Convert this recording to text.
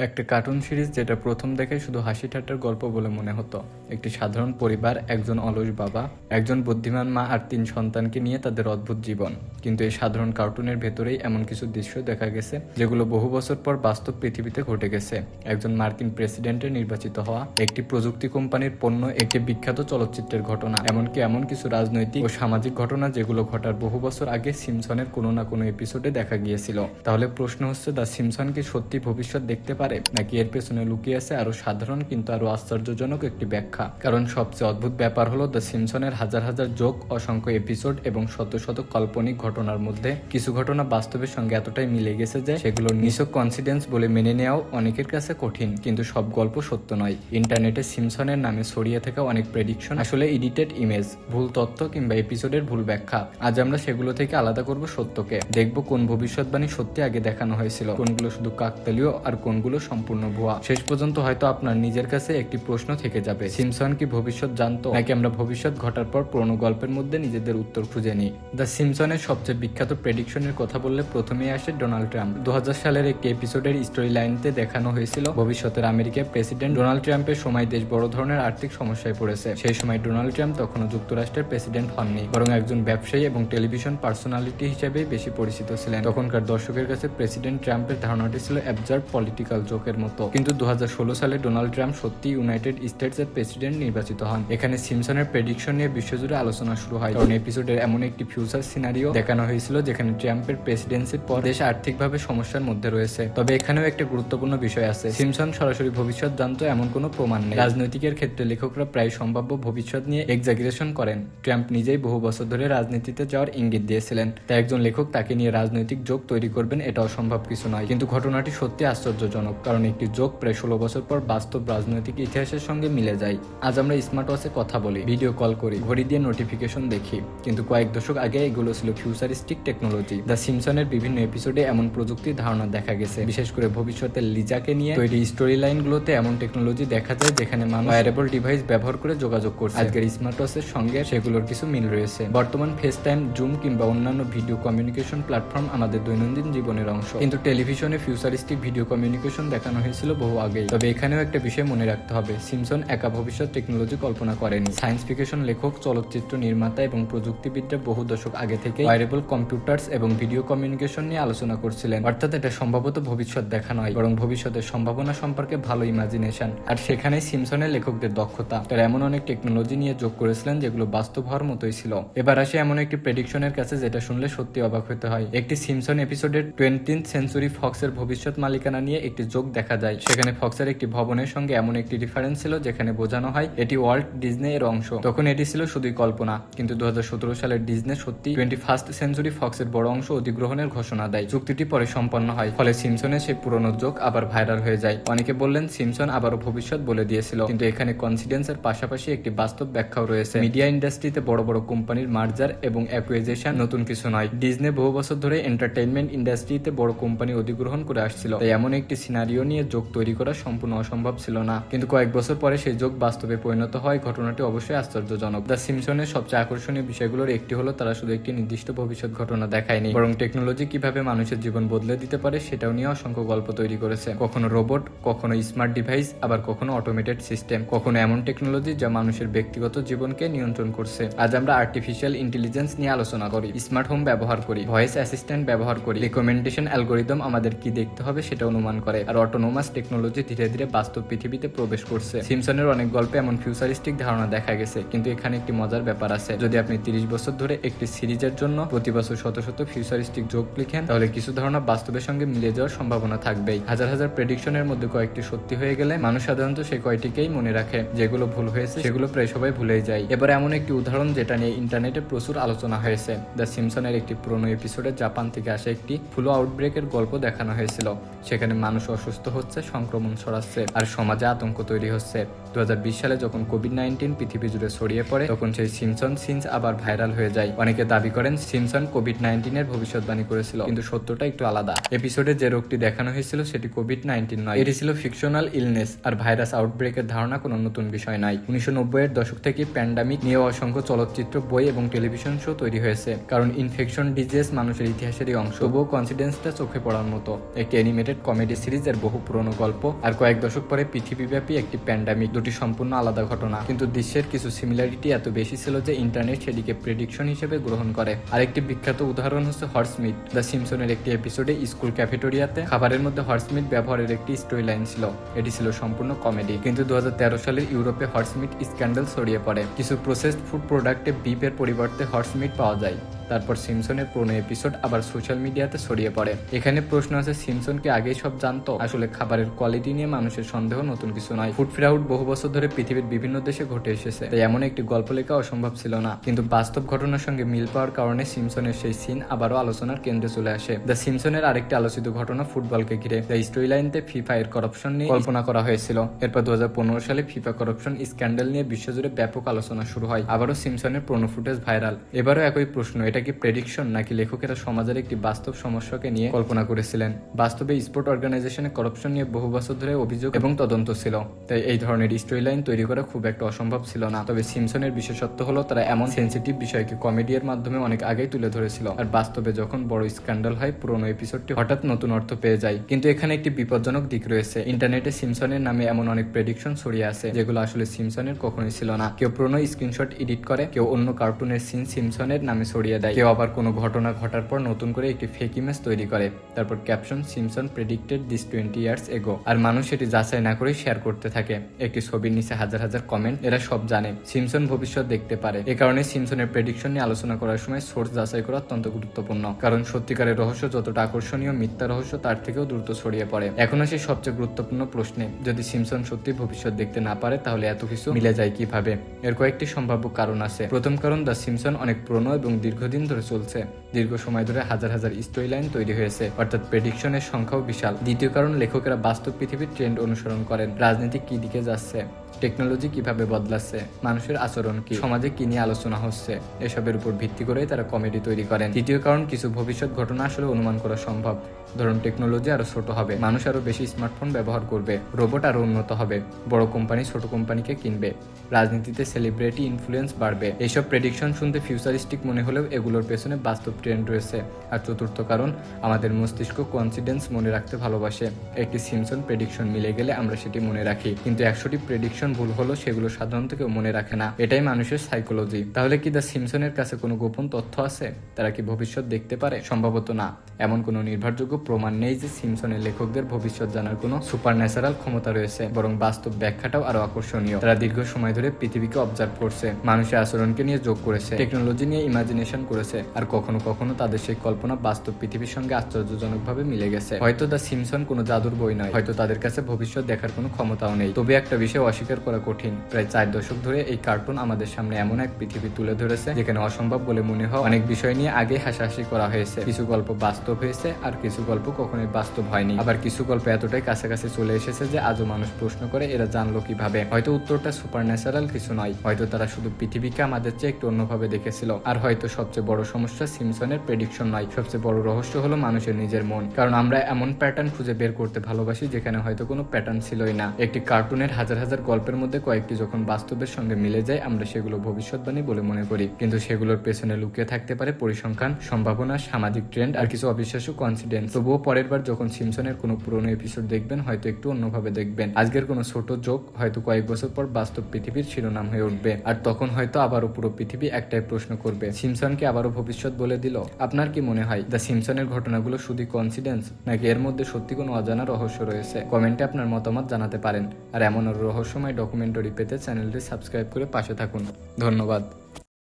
একটা cartoon series যেটা প্রথম দেখে শুধু হাসি ঠাট্টার গল্প বলে মনে হতো। একটি সাধারণ পরিবার, একজন অলস বাবা, একজন বুদ্ধিমান মা আর 3 সন্তানকে নিয়ে তাদের অদ্ভুত জীবন। কিন্তু এই সাধারণ কার্টুনের ভেতরেই এমন কিছু দৃশ্য দেখা গেছে যেগুলো বহু বছর পর বাস্তব পৃথিবীতে ঘটে গেছে। একজন মার্কিন প্রেসিডেন্টের নির্বাচিত হওয়া, একটি প্রযুক্তি কোম্পানির পণ্য, একটি বিখ্যাত চলচ্চিত্রের ঘটনা, এমনকি এমন কিছু রাজনৈতিক ও সামাজিক ঘটনা যেগুলো ঘটার বহু বছর আগে সিমসনের কোনো না কোনো এপিসোডে দেখা গিয়েছিল। তাহলে প্রশ্ন হচ্ছে, দ্য সিমসন কি সত্যি ভবিষ্যৎ দেখতে পারে, নাকি এর পেছনে লুকিয়ে আছে আরো সাধারণ কিন্তু আরো আশ্চর্যজনক একটি ব্যাখ্যা? কারণ সবচেয়ে অদ্ভুত ব্যাপার হলো দ্য সিমসনের হাজার হাজার জোক, অসংখ্য এপিসোড এবং শত শত কাল্পনিক ঘটনার মধ্যে কিছু ঘটনা বাস্তবের সঙ্গে এতটাই মিলে গেছে যে সেগুলো নিছক কনসিডেন্স বলে মেনে নেওয়াও অনেকের কাছে কঠিন। কিন্তু সব গল্প সত্য নয়। ইন্টারনেটে সিমসনের নামে ছড়িয়ে থাকা অনেক প্রেডিকশন আসলে এডিটেড ইমেজ, ভুল তথ্য কিংবা এপিসোডের ভুল ব্যাখ্যা। আজ আমরা সেগুলো থেকে আলাদা করব সত্যকে। দেখব কোন ভবিষ্যৎবাণী সত্যি আগে দেখানো হয়েছিল, কোনগুলো শুধু কাকতালীয় আর কোনগুলো সম্পূর্ণ ভুয়া। শেষ পর্যন্ত হয়তো আপনার নিজের কাছে একটি প্রশ্ন থেকে যাবে, সিমসন কি ভবিষ্যৎ জানতো, নাকি আমরা ভবিষ্যৎ ঘটার পর পুরনো গল্পের মধ্যে নিজেদের উত্তর খুঁজে নিই? দ্য সিমসনের সবচেয়ে বিখ্যাত প্রেডিকশনের কথা বললে প্রথমেই আসে ডোনাল্ড ট্রাম্প। 2000 সালের একটি এপিসোডের স্টোরি লাইনতে দেখানো হয়েছিল ভবিষ্যতের আমেরিকার প্রেসিডেন্ট ডোনাল্ড ট্রাম্পের সময় দেশ বড় ধরনের আর্থিক সমস্যায় পড়েছে। সেই সময় ডোনাল্ড ট্রাম্প তখনও যুক্তরাষ্ট্রের প্রেসিডেন্ট হননি, বরং একজন ব্যবসায়ী এবং টেলিভিশন পার্সোনালিটি হিসেবে বেশি পরিচিত ছিলেন। তখনকার দর্শকের কাছে প্রেসিডেন্ট ট্রাম্পের ধারণাটি ছিল অ্যাবসার্ড পলিটিক্যাল জোকের মতো। কিন্তু 2016 সালে ডোনাল্ড ট্রাম্প সত্যি ইউনাইটেড স্টেটসের প্রেসিডেন্ট নির্বাচিত হন। এখানে সিমসনের প্রেডিকশন নিয়ে বিশ্বজুড়ে আলোচনা শুরু হয়, কারণ এপিসোডের এমন একটি ফিউচার সিনারিও দেখানো হয়েছিল যেখানে ট্রাম্পের প্রেসিডেন্সির পর দেশ আর্থিকভাবে সমস্যার মধ্যে রয়েছে। তবে এখানেও একটা গুরুত্বপূর্ণ বিষয় আছে, সিমসন সরাসরি ভবিষ্যৎ জানতো এমন কোনো প্রমাণ নেই। রাজনৈতিকের ক্ষেত্রে লেখকরা প্রায় সম্ভাব্য ভবিষ্যৎ নিয়ে এক্সাগেরেশন করেন। ট্রাম্প নিজেই বহু বছর ধরে রাজনীতিতে যাওয়ার ইঙ্গিত দিয়েছিলেন, তাই একজন লেখক তাকে নিয়ে রাজনৈতিক জোক তৈরি করবেন এটা অসম্ভব কিছু নয়। কিন্তু ঘটনাটি সত্যি আশ্চর্যজনক, কারণ একটি জোক প্রায় 16 বছর পর বাস্তব রাজনৈতিক ইতিহাসের সঙ্গে মিলে যায়। আজ আমরা স্মার্ট ওয়াচে কথা বলি, ভিডিও কল করি, ঘড়ি দিয়ে নোটিফিকেশন দেখি, কিন্তু কয়েক দশক আগে এগুলো ছিল ফিউচারিস্টিক টেকনোলজি। দ্য সিমসনের বিভিন্ন এপিসোডে এমন প্রযুক্তির ধারণা দেখা গেছে, বিশেষ করে ভবিষ্যতের লিজাকে নিয়ে তৈরি স্টোরি লাইনগুলোতে এমন টেকনোলজি দেখা যায় যেখানে মানুষ ওয়্যারেবল ডিভাইস ব্যবহার করে যোগাযোগ করছে। আজকের স্মার্ট ওয়াচের সঙ্গে সেগুলোর কিছু মিল রয়েছে। বর্তমান ফেস টাইম, জুম কিংবা অন্যান্য ভিডিও কমিউনিকেশন প্ল্যাটফর্ম আমাদের দৈনন্দিন জীবনের অংশ, কিন্তু টেলিভিশনে ফিউচারিস্টিক ভিডিও কমিউনিকেশন দেখানো হয়েছিল বহু আগেই। তবে এখানেও একটা বিষয় মনে রাখতে হবে, সিমসন একা ভবিষ্যৎ টেকনোলজি কল্পনা করেনি। সায়েন্স ফিকশন লেখক, চলচ্চিত্র নির্মাতা এবং প্রযুক্তিবিদরা বহু দশক আগে থেকে ওয়্যারেবল কম্পিউটার্স এবং ভিডিও কমিউনিকেশন নিয়ে আলোচনা করছিলেন। অর্থাৎ এটা সম্ভবত ভবিষ্যৎ দেখা নয়, বরং ভবিষ্যতের সম্ভাবনা সম্পর্কে ভালো ইমাজিনেশন। আর সেখানেই সিমসনের লেখকদের দক্ষতা। তারা এমন অনেক টেকনোলজি নিয়ে যোগ করেছিলেন যেগুলো বাস্তব হওয়ার মতোই ছিল। এবার আসে এমন একটি প্রেডিকশনের কাছে যেটা শুনলে সত্যি অবাক হতে হয়। একটি সিমসন এপিসোডের 20th সেঞ্চুরি ফক্সের ভবিষ্যৎ মালিকানা নিয়ে একটি যোগ দেখা যায়। সেখানে ফক্সের একটি ভবনের সঙ্গে এমন একটি রেফারেন্স ছিল যেখানে বোঝানো হয় এটি ওয়াল্ট ডিজনে এর অংশ। তখন এটি ছিল শুধুই কল্পনা, কিন্তু 2017 সালের ডিজনে সত্যি 21st সেঞ্চুরি ফক্সের বড় অংশ অধিগ্রহণের ঘোষণা দেয়। চুক্তিটি পরে সম্পন্ন হয়, ফলে সিমসনের সেই পুরনো যোগ আবার ভাইরাল হয়ে যায়। অনেকে বললেন সিমসন আবারও ভবিষ্যৎ বলে দিয়েছিল, কিন্তু এখানে কনফিডেন্সের পাশাপাশি একটি বাস্তব ব্যাখ্যাও রয়েছে। মিডিয়া ইন্ডাস্ট্রিতে বড় বড় কোম্পানির মার্জার এবং অ্যাকুইজিশন নতুন কিছু নয়। ডিজনে বহু বছর ধরে এন্টারটেইনমেন্ট ইন্ডাস্ট্রিতে বড় কোম্পানি অধিগ্রহণ করে আসছিল, তাই এমন একটি সিনারিও নিয়ে যোগ তৈরি করা সম্পূর্ণ অসম্ভব ছিল না। কিন্তু কয়েক বছর পরে সেই যোগ বাস্তবে পরিণত হয়। ঘটনাটি অবশ্যই আশ্চর্যজনক। দ্য সিমসনের সবচেয়ে আকর্ষণীয় বিষয়গুলোর একটি হলো তারা শুধু একটি নির্দিষ্ট ভবিষ্যৎ ঘটনা দেখায়নি, বরং টেকনোলজি কিভাবে মানুষের জীবন বদলে দিতে পারে সেটাও নিয়ে অসংখ্য গল্প তৈরি করেছে। কখনো রোবট, কখনো স্মার্ট ডিভাইস, আবার কখনো অটোমেটেড সিস্টেম, কখনো এমন টেকনোলজি যা মানুষের ব্যক্তিগত জীবনকে নিয়ন্ত্রণ করছে। আজ আমরা আর্টিফিশিয়াল ইন্টেলিজেন্স নিয়ে আলোচনা করি, স্মার্ট হোম ব্যবহার করি, ভয়েস অ্যাসিস্ট্যান্ট ব্যবহার করি, রিকমেন্ডেশন অ্যালগোরিদম আমাদের কি দেখতে হবে সেটা অনুমান করে, আর অটোনোমাস টেকনোলজি ধীরে ধীরে বাস্তব পৃথিবীতে প্রবেশ করছে। সিমসনের অনেক গল্পে এমন ফিউচারিস্টিক ধারণা দেখা গেছে, কিন্তু এখানে একটি মজার ব্যাপার আছে। যদি আপনি 30 বছর ধরে একটি সিরিজের জন্য প্রতি বছর শত শত ফিউচারিস্টিক জোক লিখেন, তাহলে কিছু ধারণা বাস্তবের সঙ্গে মিলে যাওয়ার সম্ভাবনা থাকবেই। হাজার হাজার প্রেডিকশনের মধ্যে কয়েকটি সত্যি হয়ে গেলে মানুষ সাধারণত সেই কয়টিকেই মনে রাখে, যেগুলো ভুল হয়েছে সেগুলো প্রায় সবাই ভুলেই যায়। এবার এমন একটি উদাহরণ যেটা নিয়ে ইন্টারনেটে প্রচুর আলোচনা হয়েছে। দ্য সিমসনের একটি পুরনো এপিসোডে জাপান থেকে আসা একটি ফ্লু আউটব্রেকের গল্প দেখানো হয়েছিল। সেখানে মানুষ অসুস্থ হচ্ছে, সংক্রমণ ছড়াচ্ছে আর সমাজে আতঙ্ক তৈরি হচ্ছে। 2020 সালে যখন কোভিড-19 পৃথিবী জুড়ে ছড়িয়ে পড়ে, তখন সেই সিমসন সিনস আবার ভাইরাল হয়ে যায়। অনেকে দাবি করেন সিমসন কোভিড-19 এর ভবিষ্যৎবাণী করেছিল, কিন্তু সত্যটা একটু আলাদা। এপিসোডে যে রোগটি দেখানো হয়েছিল সেটি কোভিড-19 নয়, এটি ছিল ফিকশনাল ইলনেস। আর ভাইরাস আউটব্রেকের ধারণা কোনো নতুন বিষয় নয়। 1990 এর দশক থেকে প্যান্ডামিক নিয়ে অসংখ্য চলচ্চিত্র, বই এবং টেলিভিশন শো তৈরি হয়েছে, কারণ ইনফেকশন ডিজিজ মানুষের ইতিহাসেরই অংশ। তবুও কনফিডেন্সটা চোখে পড়ার মতো। একটি অ্যানিমেটেড কমেডি সিরিজ এর বহু পুরনো গল্প, আর কয়েক দশক পরে পৃথিবীব্যাপী একটি প্যান্ডামিক, দুটি সম্পূর্ণ আলাদা ঘটনা, কিন্তু দৃশ্যের কিছু সিমিলারিটি এত বেশি ছিল যে ইন্টারনেট সেটিকে প্রেডিকশন হিসেবে গ্রহণ করে। আরেকটি বিখ্যাত উদাহরণ হচ্ছে হর্সমিট। দ্য সিম্পসনের একটি এপিসোডে স্কুল ক্যাফেটেরিয়াতে খাবারের মধ্যে হর্সমিট ব্যবহারের একটি স্টোরি লাইন ছিল। এটি ছিল সম্পূর্ণ কমেডি, কিন্তু 2013 সালের ইউরোপে হর্সমিট স্ক্যান্ডাল ছড়িয়ে পড়ে। কিছু প্রসেসড ফুড প্রোডাক্টে বিফের পরিবর্তে হর্সমিট পাওয়া যায়। তারপর সিম্পসনের পুরনো এপিসোড আবার সোশ্যাল মিডিয়াতে ছড়িয়ে পড়ে। এখানে প্রশ্ন আছে, সিম্পসন কি আগেই সব জানতো? আসলে খাবারের কোয়ালিটি নিয়ে মানুষের সন্দেহ নতুন কিছু নয়। ফুড ফ্রাউড বহু বছর ধরে পৃথিবীর বিভিন্ন দেশে ঘটে এসেছে, তাই এমন একটি গল্প লেখা অসম্ভব ছিল না। কিন্তু বাস্তব ঘটনার সঙ্গে মিল পাওয়ার কারণে সিম্পসনের সেই সিন আবারও আলোচনার কেন্দ্রে চলে আসে। দ্য সিম্পসনের আরেকটি আলোচিত ঘটনা ফুটবলকে ঘিরে। দ্য স্টোরি লাইনতে ফিফা এর করাপশন নিয়ে কল্পনা করা হয়েছিল। এরপর 2015 সালে ফিফা করাপশন স্ক্যান্ডাল নিয়ে বিশ্বজুড়ে ব্যাপক আলোচনা শুরু হয়। আবারও সিম্পসনের পুরনো ফুটেজ ভাইরাল। এবারও একই প্রশ্ন, এটা কি প্রেডিকশন নাকি লেখকেরা সমাজের একটি বাস্তব সমস্যাকে নিয়ে কল্পনা করেছিলেন? বাস্তবে স্পোর্ট অর্গানাইজেশনে করাপশন নিয়ে বহু বছর ধরে অভিযোগ এবং তদন্ত ছিল, তাই এই ধরনের স্টোরি লাইন তৈরি করা খুব একটা অসম্ভব ছিল না। তবে সিম্পসনের বিশেষত্ব হলো তারা এমন সেন্সিটিভ বিষয়কে কমেডির মাধ্যমে অনেক আগেই তুলে ধরেছিল, আর বাস্তবে যখন বড় স্ক্যান্ডাল হয় পুরনো এপিসোডটি হঠাৎ নতুন অর্থ পেয়ে যায়। কিন্তু এখানে একটি বিপজ্জনক দিক রয়েছে। ইন্টারনেটে সিম্পসনের নামে এমন অনেক প্রেডিকশন ছড়িয়ে আছে যেগুলো আসলে সিম্পসনের কখনোই ছিল না। কেউ পুরনো স্ক্রিনশট এডিট করে, কেউ অন্য কার্টুনের সিন সিম্পসনের নামে ছড়িয়ে দেয়, কেউ আবার কোনো ঘটনা ঘটার পর নতুন করে একটি ফেক ইমেজ তৈরি করে, তারপর caption Simpson predicted this 20 years ago, আর মানুষ এটি যাচাই না করে শেয়ার করতে থাকে। একটি ছবির নিচে হাজার হাজার কমেন্ট। এরা সব জানে সিম্পসন ভবিষ্যৎ দেখতে পারে। এ কারণে সিম্পসনের প্রেডিকশন নিয়ে আলোচনা করার সময় সোর্স যাচাই করা অত্যন্ত গুরুত্বপূর্ণ, কারণ সত্যিকারের রহস্য যতটা আকর্ষণীয়, মিথ্যা রহস্য তার থেকেও দ্রুত ছড়িয়ে পড়ে। এখন আসি সবচেয়ে গুরুত্বপূর্ণ প্রশ্নে, যদি সিম্পসন সত্যি ভবিষ্যৎ দেখতে না পারে তাহলে এত কিছু মিলে যায় কিভাবে? এর কয়েকটি সম্ভাব্য কারণ আছে। প্রথম কারণ, দ্য সিম্পসন অনেক পুরনো এবং দীর্ঘদিন ধরে চলছে। দীর্ঘ সময় ধরে হাজার হাজার স্টোরি লাইন তৈরি হয়েছে, অর্থাৎ প্রেডিকশনের সংখ্যাও বিশাল। দ্বিতীয় কারণ, লেখকেরা বাস্তব পৃথিবীর ট্রেন্ড অনুসরণ করেন। রাজনীতি কি দিকে যাচ্ছে, টেকনোলজি কিভাবে বদলাচ্ছে, মানুষের আচরণ কি, সমাজে কি নিয়ে আলোচনা হচ্ছে, এসবের উপর ভিত্তি করে তারা কমেডি তৈরি করেন। তৃতীয় কারণ, কিছু ভবিষ্যৎ ঘটনা আসলে অনুমান করা সম্ভব। ধরুন, টেকনোলজি আরো ছোট হবে, মানুষ আরো বেশি স্মার্টফোন ব্যবহার করবে, রোবট আরো উন্নত হবে, বড় কোম্পানি ছোট কোম্পানিকে কিনবে, রাজনীতিতে সেলিব্রিটি ইনফ্লুয়েন্স বাড়বে। এইসব প্রেডিকশন শুনতে ফিউচারিস্টিক মনে হলেও এগুলোর পেছনে বাস্তব ট্রেন্ড রয়েছে। আর চতুর্থ কারণ, আমাদের মস্তিষ্ক কোইন্সিডেন্স মনে রাখতে ভালোবাসে। একটি সিম্পসন প্রেডিকশন মিলে গেলে আমরা সেটি মনে রাখি, কিন্তু 100টি প্রেডিকশন ভুল হলো সেগুলো সাধারণত কেউ মনে রাখে না। এটাই মানুষের সাইকোলজি। তাহলে কি দ্য সিম্পসনের কাছে কোনো গোপন তথ্য আছে? তারা কি ভবিষ্যৎ দেখতে পারে? সম্ভবত না। এমন কোনো নির্ভরযোগ্য প্রমাণ নেই যে সিম্পসনের লেখকদের ভবিষ্যৎ জানার কোনো সুপারন্যাচারাল ক্ষমতা রয়েছে, বরং বাস্তব ব্যাখ্যাটাও আরো আকর্ষণীয়। তারা দীর্ঘ সময় ধরে পৃথিবীকে অবজার্ভ করছে, মানুষের আচরণকে নিয়ে যোগ করেছে, টেকনোলজি নিয়ে ইমাজিনেশন করেছে, আর কখনো কখনো তাদের সেই কল্পনা বাস্তব পৃথিবীর সঙ্গে আশ্চর্যজনকভাবে মিলে গেছে। হয়তো দ্য সিম্পসন কোনো জাদুর বই নয়, হয়তো তাদের কাছে ভবিষ্যৎ দেখার কোনো ক্ষমতাও নেই। তবে একটা বিষয় অস্বীকার করা কঠিন, প্রায় 4 দশক ধরে এই কার্টুন আমাদের সামনে এমন এক পৃথিবী তুলে ধরেছে যেখানে অসম্ভব বলে মনে হয় অনেক বিষয় নিয়ে আগে হাসাহাসি করা হয়েছে। কিছু গল্প বাস্তব হয়েছে, আর কিছু গল্প কখনোই বাস্তব হয়নি। আবার কিছু গল্প এতটাই কাছাকাছি চলে এসেছে যে আজও মানুষ প্রশ্ন করে এরা জানলো কিভাবে। হয়তো উত্তরটা সুপারন্যাচারাল কিছু নয়, হয়তো তারা শুধু পৃথিবীকে আমাদের চেয়ে একটু অন্যভাবে দেখেছিল। আর হয়তো সবচেয়ে বড় সমস্যা সিম্পসনের প্রেডিকশন নয়, সবচেয়ে বড় রহস্য হলো মানুষের নিজের মন। কারণ আমরা এমন প্যাটার্ন খুঁজে বের করতে ভালোবাসি যেখানে হয়তো কোনো প্যাটার্ন ছিলই না। একটি কার্টুনের হাজার হাজার গল্পের মধ্যে কয়েকটি যখন বাস্তবের সঙ্গে মিলে যায়, আমরা সেগুলো ভবিষ্যৎবাণী বলে মনে করি, কিন্তু সেগুলোর পেছনে লুকিয়ে থাকতে পারে পরিসংখ্যান, সম্ভাবনা, সামাজিক ট্রেন্ড আর কিছু অবিশ্বাস্য কনসিডেন্স। তবুও পরের বার যখন সিম্পসনের কোনো পুরনো এপিসোড দেখবেন, হয়তো একটু অন্যভাবে দেখবেন। আজকের কোনো ছোট জোক হয়তো কয়েক বছর পর বাস্তব পৃথিবীর শিরোনাম হয়ে উঠবে, আর তখন হয়তো আবারও পুরো পৃথিবী একটাই প্রশ্ন করবে, সিম্পসনকে আবারও ভবিষ্যৎ বলে দিল। আপনার কি মনে হয় দ্য সিম্পসনের ঘটনাগুলো শুধু কনসিডেন্স, নাকি এর মধ্যে সত্যি কোনো অজানা রহস্য রয়েছে? কমেন্টে আপনার মতামত জানাতে পারেন। আর এমন রহস্যময় ডকুমেন্টারি পেতে চ্যানেলটি সাবস্ক্রাইব করে পাশে থাকুন। ধন্যবাদ।